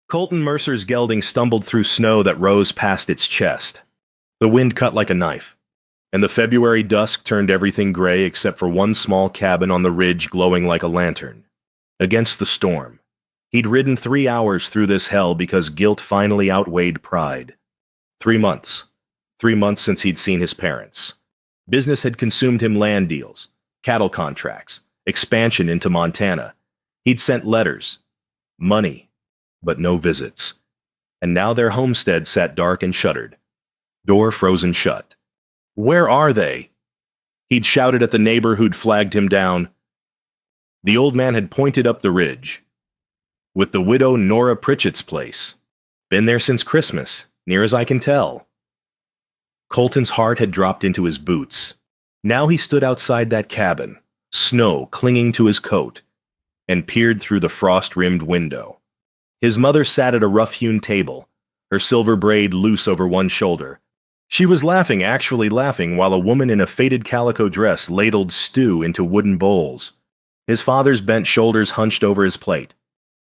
Colton Mercer's gelding stumbled through snow that rose past its chest. The wind cut like a knife, and the February dusk turned everything gray except for one small cabin on the ridge glowing like a lantern. Against the storm. He'd ridden 3 hours through this hell because guilt finally outweighed pride. 3 months. 3 months since he'd seen his parents. Business had consumed him: land deals, cattle contracts, expansion into Montana. He'd sent letters, money, but no visits. And now their homestead sat dark and shuttered. Door frozen shut. Where are they? He'd shouted at the neighbor who'd flagged him down. The old man had pointed up the ridge. With the widow Nora Pritchett's place. Been there since Christmas, near as I can tell. Colton's heart had dropped into his boots. Now he stood outside that cabin, snow clinging to his coat, and peered through the frost-rimmed window. His mother sat at a rough-hewn table, her silver braid loose over one shoulder. She was laughing, actually laughing, while a woman in a faded calico dress ladled stew into wooden bowls. His father's bent shoulders hunched over his plate,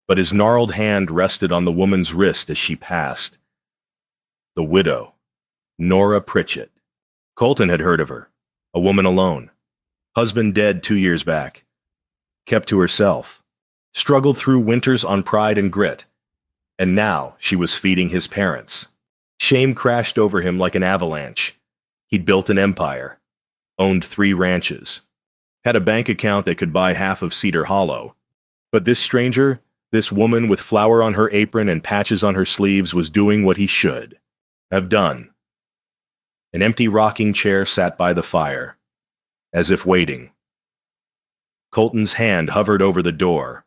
but his gnarled hand rested on the woman's wrist as she passed. The widow, Nora Pritchett. Colton had heard of her, a woman alone. Husband dead 2 years back. Kept to herself. Struggled through winters on pride and grit. And now she was feeding his parents. Shame crashed over him like an avalanche. He'd built an empire. Owned 3 ranches. Had a bank account that could buy half of Cedar Hollow. But this stranger, this woman with flour on her apron and patches on her sleeves, was doing what he should have done. An empty rocking chair sat by the fire, as if waiting. Colton's hand hovered over the door.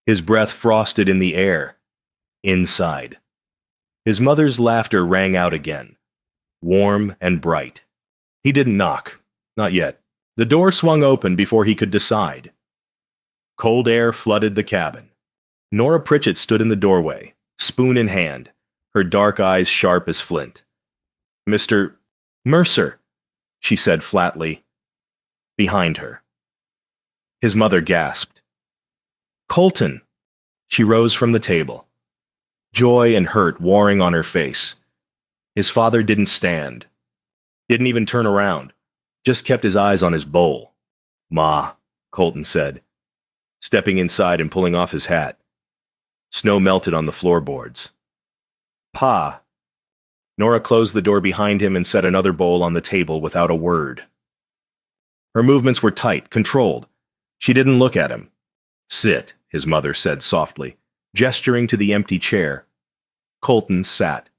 His breath frosted in the air. Inside. His mother's laughter rang out again, warm and bright. He didn't knock. Not yet. The door swung open before he could decide. Cold air flooded the cabin. Nora Pritchett stood in the doorway, spoon in hand, her dark eyes sharp as flint. "Mr. Mercer," she said flatly, behind her. His mother gasped. "Colton." She rose from the table, joy and hurt warring on her face. His father didn't stand. Didn't even turn around. Just kept his eyes on his bowl. "Ma," Colton said, stepping inside and pulling off his hat. Snow melted on the floorboards. "Pa." Nora closed the door behind him and set another bowl on the table without a word. Her movements were tight, controlled. She didn't look at him. "Sit," his mother said softly, gesturing to the empty chair. Colton sat.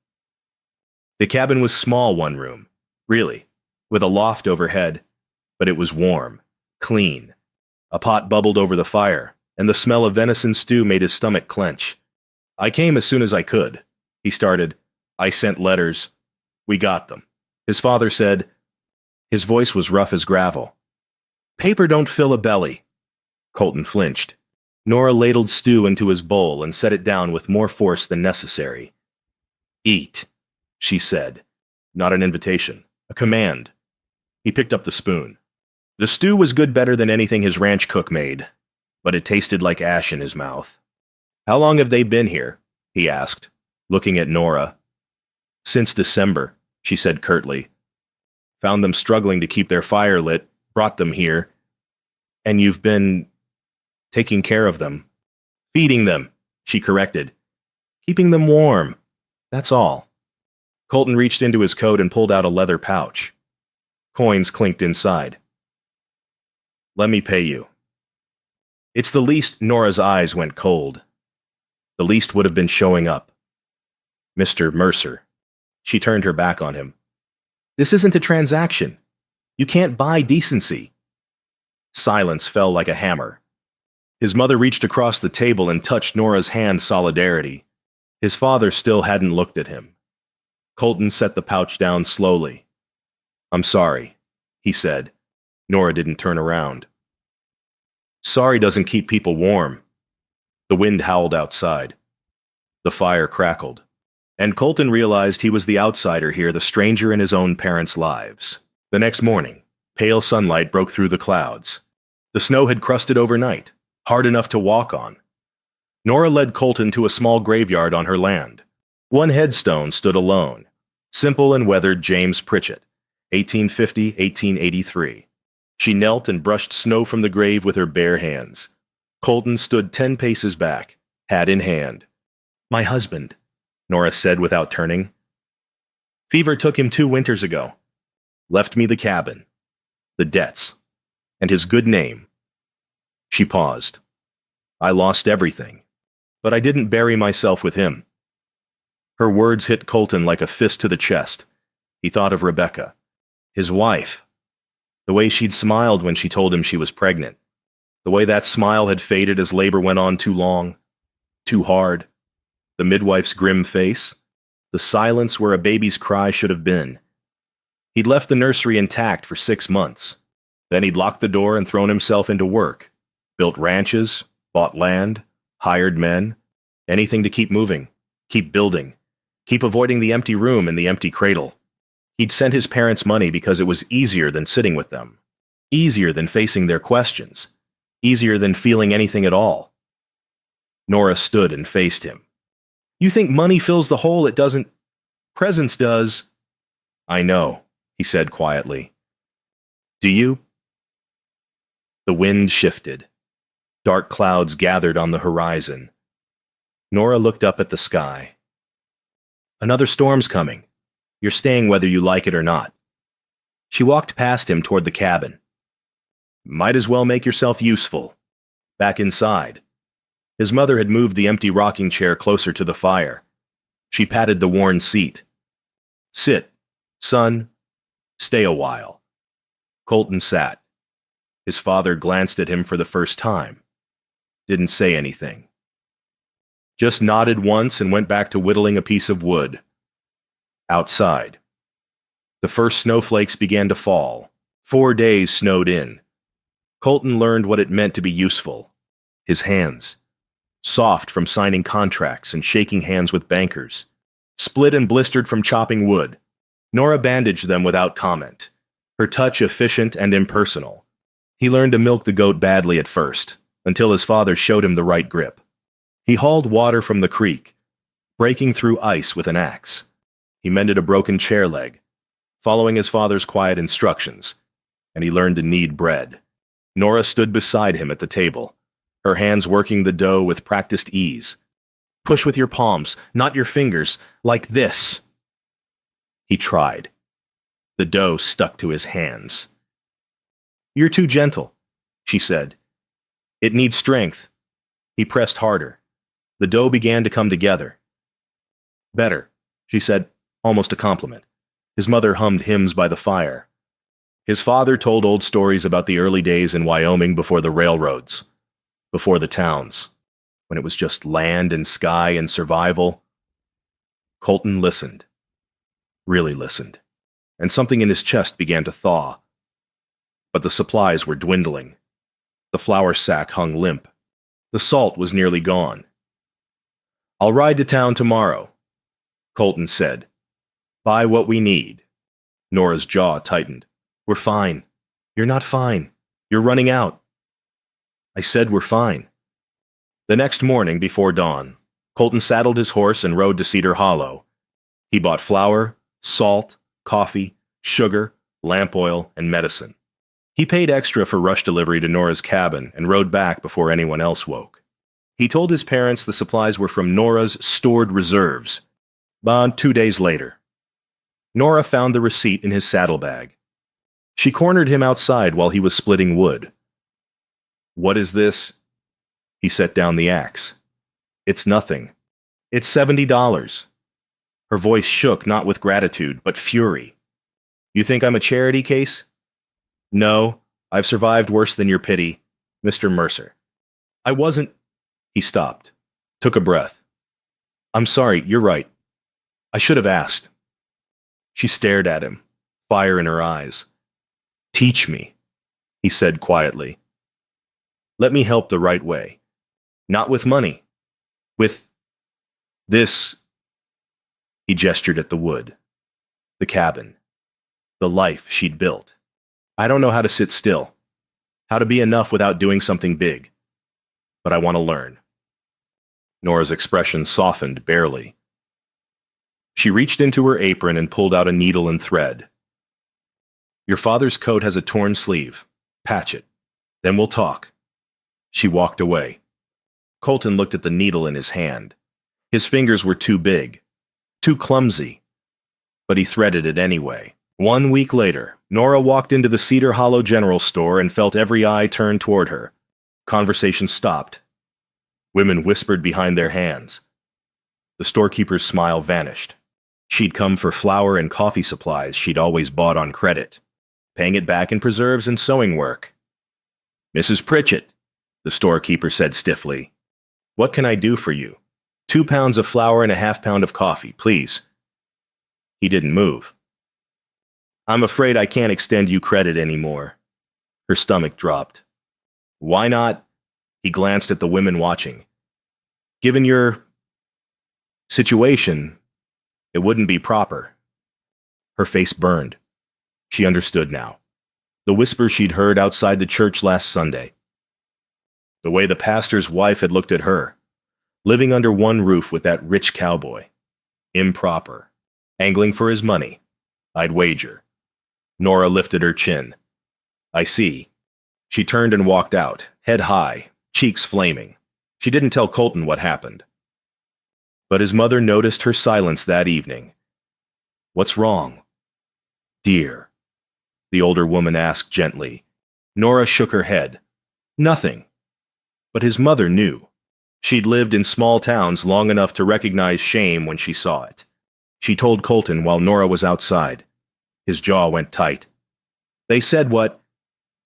The cabin was small, one room, really, with a loft overhead, but it was warm, clean. A pot bubbled over the fire, and the smell of venison stew made his stomach clench. "I came as soon as I could," he started. "I sent letters. We got them," his father said. His voice was rough as gravel. "Paper don't fill a belly." Colton flinched. Nora ladled stew into his bowl and set it down with more force than necessary. "Eat," she said. Not an invitation, a command. He picked up the spoon. The stew was good, better than anything his ranch cook made, but it tasted like ash in his mouth. "How long have they been here?" he asked, looking at Nora. "Since December," she said curtly. "Found them struggling to keep their fire lit, brought them here. And you've been taking care of them." "Feeding them," she corrected. "Keeping them warm. That's all." Colton reached into his coat and pulled out a leather pouch. Coins clinked inside. "Let me pay you." It's the least. Nora's eyes went cold. The least would have been showing up. "Mr. Mercer." She turned her back on him. "This isn't a transaction. You can't buy decency." Silence fell like a hammer. His mother reached across the table and touched Nora's hand solidarity. His father still hadn't looked at him. Colton set the pouch down slowly. "I'm sorry," he said. Nora didn't turn around. "Sorry doesn't keep people warm." The wind howled outside. The fire crackled. And Colton realized he was the outsider here, the stranger in his own parents' lives. The next morning, pale sunlight broke through the clouds. The snow had crusted overnight, hard enough to walk on. Nora led Colton to a small graveyard on her land. One headstone stood alone. Simple and weathered James Pritchett, 1850–1883. She knelt and brushed snow from the grave with her bare hands. Colton stood 10 paces back, hat in hand. "My husband," Nora said without turning. "Fever took him 2 winters ago. Left me the cabin, the debts, and his good name." She paused. "I lost everything, but I didn't bury myself with him." Her words hit Colton like a fist to the chest. He thought of Rebecca, his wife, the way she'd smiled when she told him she was pregnant, the way that smile had faded as labor went on too long, too hard, the midwife's grim face, the silence where a baby's cry should have been. He'd left the nursery intact for 6 months. Then he'd locked the door and thrown himself into work, built ranches, bought land, hired men, anything to keep moving, keep building, keep avoiding the empty room and the empty cradle. He'd sent his parents money because it was easier than sitting with them, easier than facing their questions, easier than feeling anything at all. Nora stood and faced him. "You think money fills the hole it doesn't? Presence does." "I know," he said quietly. "Do you?" The wind shifted. Dark clouds gathered on the horizon. Nora looked up at the sky. "Another storm's coming. You're staying whether you like it or not." She walked past him toward the cabin. "Might as well make yourself useful." Back inside. His mother had moved the empty rocking chair closer to the fire. She patted the worn seat. "Sit, son. Stay a while." Colton sat. His father glanced at him for the first time. Didn't say anything. Just nodded once and went back to whittling a piece of wood. Outside. The first snowflakes began to fall. 4 days snowed in. Colton learned what it meant to be useful. His hands. Soft from signing contracts and shaking hands with bankers. Split and blistered from chopping wood. Nora bandaged them without comment. Her touch efficient and impersonal. He learned to milk the goat badly at first, until his father showed him the right grip. He hauled water from the creek, breaking through ice with an axe. He mended a broken chair leg, following his father's quiet instructions, and he learned to knead bread. Nora stood beside him at the table, her hands working the dough with practiced ease. "Push with your palms, not your fingers, like this." He tried. The dough stuck to his hands. "You're too gentle," she said. "It needs strength." He pressed harder. The dough began to come together. "Better," she said, almost a compliment. His mother hummed hymns by the fire. His father told old stories about the early days in Wyoming before the railroads, before the towns, when it was just land and sky and survival. Colton listened. Really listened. And something in his chest began to thaw. But the supplies were dwindling. The flour sack hung limp. The salt was nearly gone. "I'll ride to town tomorrow," Colton said. "Buy what we need." Nora's jaw tightened. "We're fine." "You're not fine. You're running out." "I said we're fine." The next morning, before dawn, Colton saddled his horse and rode to Cedar Hollow. He bought flour, salt, coffee, sugar, lamp oil, and medicine. He paid extra for rush delivery to Nora's cabin and rode back before anyone else woke. He told his parents the supplies were from Nora's stored reserves. About 2 days later, Nora found the receipt in his saddlebag. She cornered him outside while he was splitting wood. "What is this?" He set down the axe. "It's nothing. It's $70. Her voice shook not with gratitude, but fury. "You think I'm a charity case?" "No, I've survived worse than your pity, Mr. Mercer." "I wasn't—" He stopped, took a breath. "I'm sorry, you're right. I should have asked." She stared at him, fire in her eyes. "Teach me," he said quietly. "Let me help the right way. Not with money. With this." He gestured at the wood, the cabin, the life she'd built. "I don't know how to sit still, how to be enough without doing something big, but I want to learn." Nora's expression softened barely. She reached into her apron and pulled out a needle and thread. Your father's coat has a torn sleeve. Patch it. Then we'll talk. She walked away. Colton looked at the needle in his hand. His fingers were too big, too clumsy, but he threaded it anyway. 1 week later, Nora walked into the Cedar Hollow General Store and felt every eye turn toward her. Conversation stopped. Women whispered behind their hands. The storekeeper's smile vanished. She'd come for flour and coffee supplies she'd always bought on credit, paying it back in preserves and sewing work. Mrs. Pritchett, the storekeeper said stiffly. What can I do for you? 2 pounds of flour and a half pound of coffee, please. He didn't move. I'm afraid I can't extend you credit anymore. Her stomach dropped. Why not? He glanced at the women watching. Given your situation, it wouldn't be proper. Her face burned. She understood now. The whisper she'd heard outside the church last Sunday. The way the pastor's wife had looked at her, living under one roof with that rich cowboy. Improper. Angling for his money. I'd wager. Nora lifted her chin. I see. She turned and walked out, head high, cheeks flaming. She didn't tell Colton what happened. But his mother noticed her silence that evening. What's wrong? Dear, the older woman asked gently. Nora shook her head. Nothing. But his mother knew. She'd lived in small towns long enough to recognize shame when she saw it. She told Colton while Nora was outside. His jaw went tight. They said what?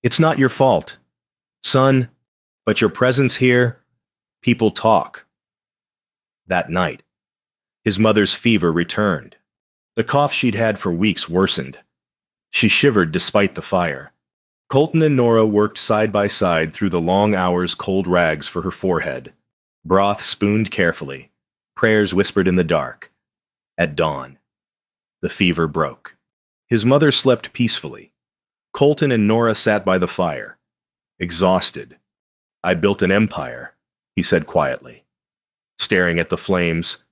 It's not your fault. Son, but your presence here, people talk. That night, his mother's fever returned. The cough she'd had for weeks worsened. She shivered despite the fire. Colton and Nora worked side by side through the long hours, cold rags for her forehead. Broth spooned carefully, prayers whispered in the dark. At dawn, the fever broke. His mother slept peacefully. Colton and Nora sat by the fire, exhausted. I built an empire, he said quietly, staring at the flames.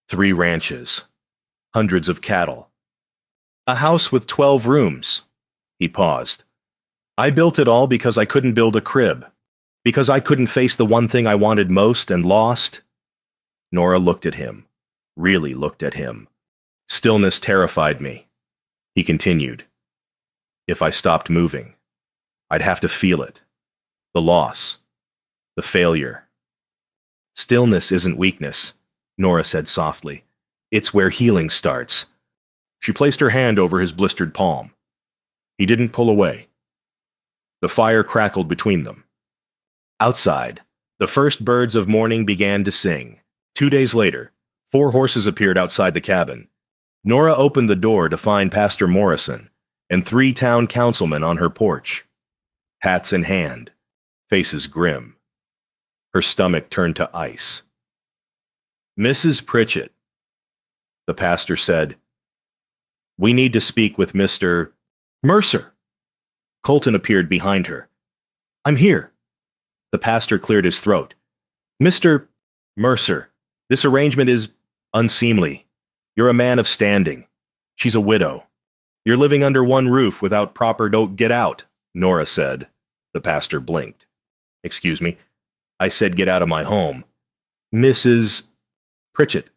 3 ranches, hundreds of cattle. A house with 12 rooms. He paused. I built it all because I couldn't build a crib. Because I couldn't face the one thing I wanted most and lost. Nora looked at him, really looked at him. Stillness terrified me. He continued. If I stopped moving, I'd have to feel it. The loss. The failure. Stillness isn't weakness, Nora said softly. It's where healing starts. She placed her hand over his blistered palm. He didn't pull away. The fire crackled between them. Outside, the first birds of morning began to sing. 2 days later, 4 horses appeared outside the cabin. Nora opened the door to find Pastor Morrison and 3 town councilmen on her porch. Hats in hand, faces grim. Her stomach turned to ice. Mrs. Pritchett, the pastor said, we need to speak with Mr. Mercer. Colton appeared behind her. I'm here. The pastor cleared his throat. Mr. Mercer, this arrangement is unseemly. You're a man of standing. She's a widow. You're living under one roof without proper don't get out, Nora said. The pastor blinked. Excuse me. I said get out of my home. Mrs. Pritchett,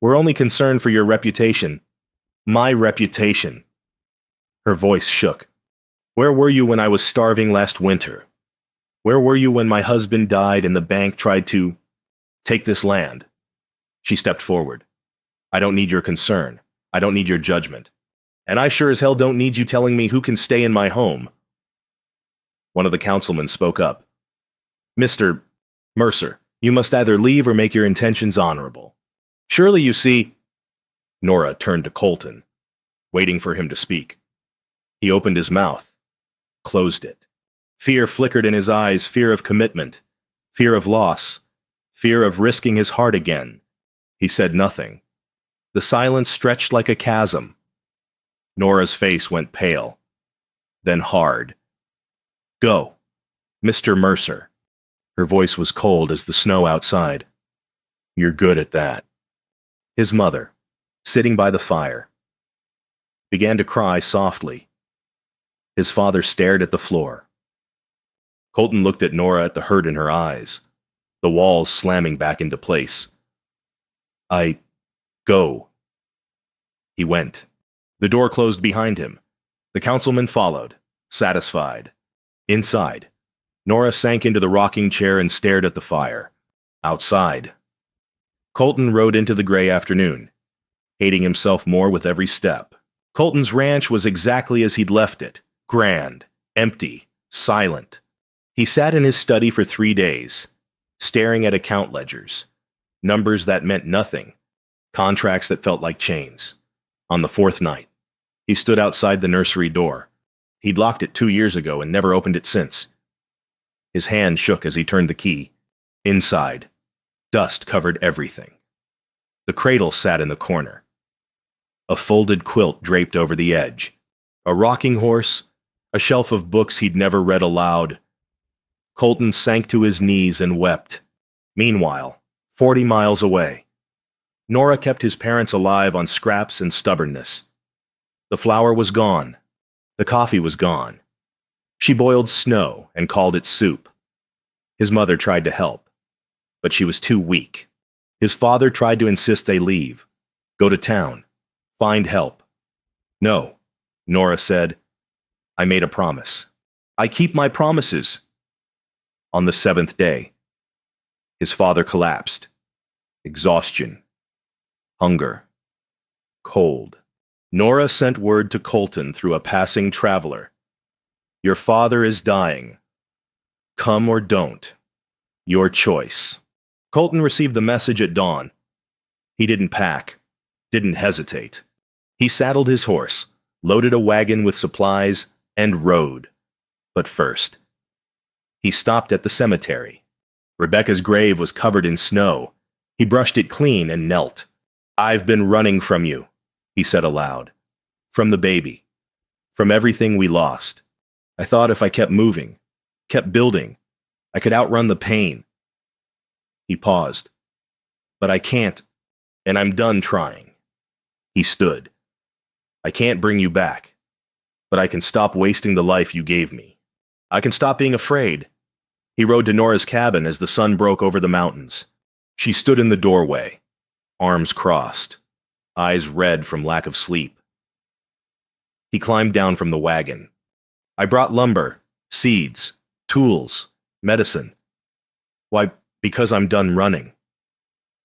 we're only concerned for your reputation. My reputation. Her voice shook. Where were you when I was starving last winter? Where were you when my husband died and the bank tried to take this land? She stepped forward. I don't need your concern. I don't need your judgment. And I sure as hell don't need you telling me who can stay in my home. One of the councilmen spoke up. Mr. Mercer, you must either leave or make your intentions honorable. Surely you see... Nora turned to Colton, waiting for him to speak. He opened his mouth, closed it. Fear flickered in his eyes, fear of commitment, fear of loss, fear of risking his heart again. He said nothing. The silence stretched like a chasm. Nora's face went pale, then hard. Go, Mr. Mercer. Her voice was cold as the snow outside. You're good at that. His mother, sitting by the fire, began to cry softly. His father stared at the floor. Colton looked at Nora at the hurt in her eyes, the walls slamming back into place. Go. He went. The door closed behind him. The councilman followed, satisfied. Inside, Nora sank into the rocking chair and stared at the fire. Outside, Colton rode into the gray afternoon, hating himself more with every step. Colton's ranch was exactly as he'd left it, grand, empty, silent. He sat in his study for 3 days, staring at account ledgers, numbers that meant nothing, contracts that felt like chains. On the 4th night, he stood outside the nursery door. He'd locked it 2 years ago and never opened it since. His hand shook as he turned the key. Inside, dust covered everything. The cradle sat in the corner. A folded quilt draped over the edge. A rocking horse, a shelf of books he'd never read aloud. Colton sank to his knees and wept. Meanwhile, 40 miles away, Nora kept his parents alive on scraps and stubbornness. The flour was gone. The coffee was gone. She boiled snow and called it soup. His mother tried to help, but she was too weak. His father tried to insist they leave, go to town, find help. No, Nora said. I made a promise. I keep my promises. On the 7th day, his father collapsed. Exhaustion. Hunger. Cold. Nora sent word to Colton through a passing traveler. Your father is dying. Come or don't. Your choice. Colton received the message at dawn. He didn't pack, didn't hesitate. He saddled his horse, loaded a wagon with supplies, and rode. But first, he stopped at the cemetery. Rebecca's grave was covered in snow. He brushed it clean and knelt. I've been running from you, he said aloud. From the baby. From everything we lost. I thought if I kept moving, kept building, I could outrun the pain. He paused. But I can't, and I'm done trying. He stood. I can't bring you back, but I can stop wasting the life you gave me. I can stop being afraid. He rode to Nora's cabin as the sun broke over the mountains. She stood in the doorway, arms crossed, eyes red from lack of sleep. He climbed down from the wagon. I brought lumber, seeds, tools, medicine. Why, because I'm done running.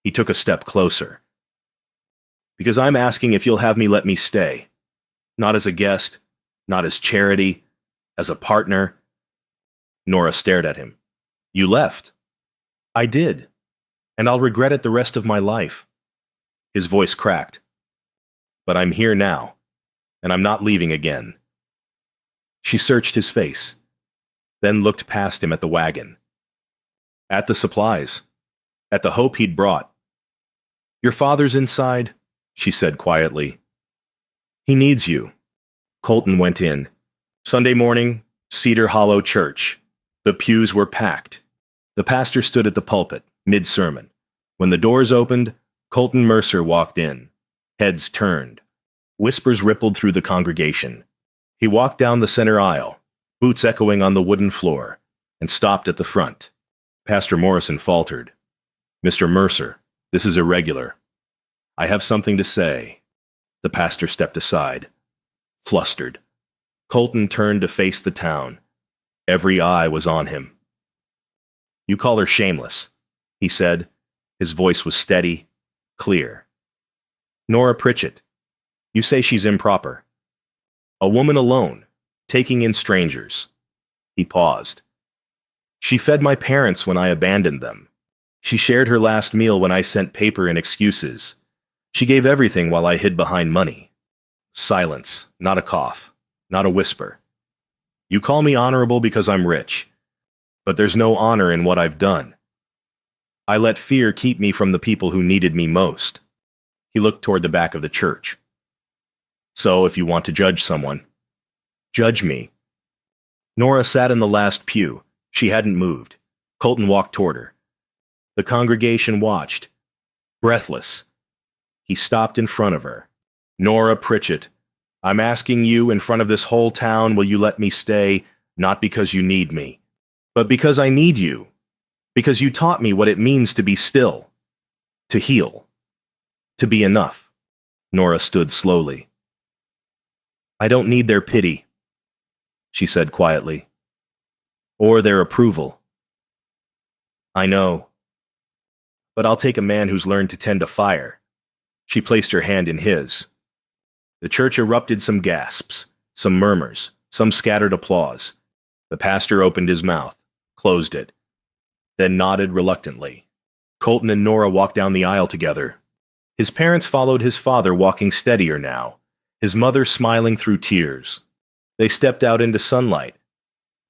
He took a step closer. Because I'm asking if you'll have me let me stay. Not as a guest, not as charity, as a partner. Nora stared at him. You left. I did. And I'll regret it the rest of my life. His voice cracked. But I'm here now, and I'm not leaving again. She searched his face, then looked past him at the wagon. At the supplies, at the hope he'd brought. Your father's inside, she said quietly. He needs you. Colton went in. Sunday morning, Cedar Hollow Church. The pews were packed. The pastor stood at the pulpit, mid-sermon. When the doors opened, Colton Mercer walked in. Heads turned. Whispers rippled through the congregation. He walked down the center aisle, boots echoing on the wooden floor, and stopped at the front. Pastor Morrison faltered. Mr. Mercer, this is irregular. I have something to say. The pastor stepped aside. Flustered. Colton turned to face the town. Every eye was on him. You call her shameless, he said. His voice was steady, clear. Nora Pritchett, you say she's improper. A woman alone, taking in strangers. He paused. She fed my parents when I abandoned them. She shared her last meal when I sent paper and excuses. She gave everything while I hid behind money. Silence, not a cough, not a whisper. You call me honorable because I'm rich, but there's no honor in what I've done. I let fear keep me from the people who needed me most. He looked toward the back of the church. So if you want to judge someone, judge me. Nora sat in the last pew. She hadn't moved. Colton walked toward her. The congregation watched, Breathless, he stopped in front of her. Nora Pritchett, I'm asking you in front of this whole town, will you let me stay, not because you need me, but because I need you, because you taught me what it means to be still, to heal, to be enough. Nora stood slowly. I don't need their pity, she said quietly, or their approval. I know, but I'll take a man who's learned to tend a fire. She placed her hand in his. The church erupted, some gasps, some murmurs, some scattered applause. The pastor opened his mouth, closed it, then nodded reluctantly. Colton and Nora walked down the aisle together. His parents followed his father, walking steadier now, his mother smiling through tears. They stepped out into sunlight.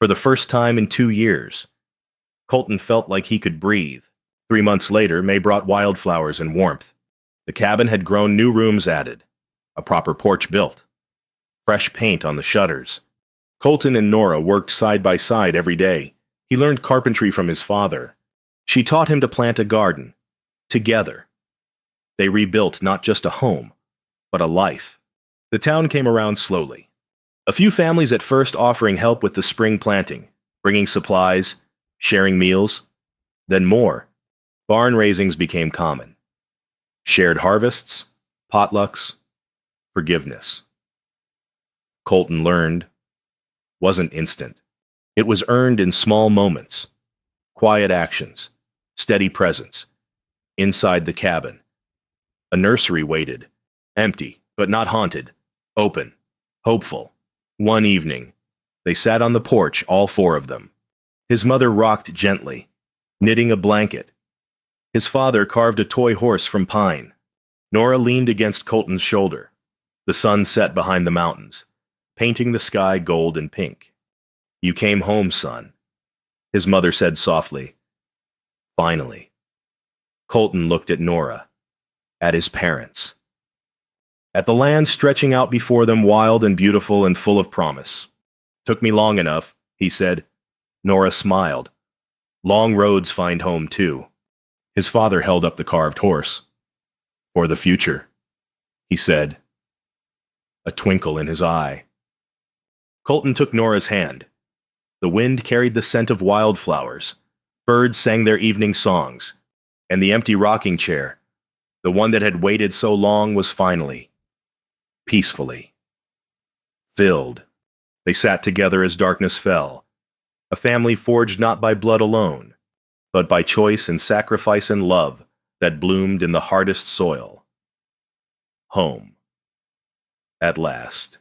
For the first time in 2 years, Colton felt like he could breathe. 3 months later, May brought wildflowers and warmth. The cabin had grown, new rooms added, a proper porch built, fresh paint on the shutters. Colton and Nora worked side by side every day. He learned carpentry from his father. She taught him to plant a garden. Together, they rebuilt not just a home, but a life. The town came around slowly. A few families at first offering help with the spring planting, bringing supplies, sharing meals. Then more. Barn raisings became common. Shared harvests, potlucks, forgiveness. Colton learned wasn't instant. It was earned in small moments, quiet actions, steady presence. Inside the cabin, a nursery waited, empty but not haunted, open, hopeful. One evening, they sat on the porch, all 4 of them. His mother rocked gently, knitting a blanket. His father carved a toy horse from pine. Nora leaned against Colton's shoulder. The sun set behind the mountains, painting the sky gold and pink. You came home, son, his mother said softly. Finally. Colton looked at Nora, at his parents, at the land stretching out before them, wild and beautiful and full of promise. Took me long enough, he said. Nora smiled. Long roads find home, too. His father held up the carved horse. For the future, he said, a twinkle in his eye. Colton took Nora's hand. The wind carried the scent of wildflowers. Birds sang their evening songs. And the empty rocking chair, the one that had waited so long, was finally, peacefully, filled. They sat together as darkness fell, a family forged not by blood alone, but by choice and sacrifice and love that bloomed in the hardest soil. Home, at last.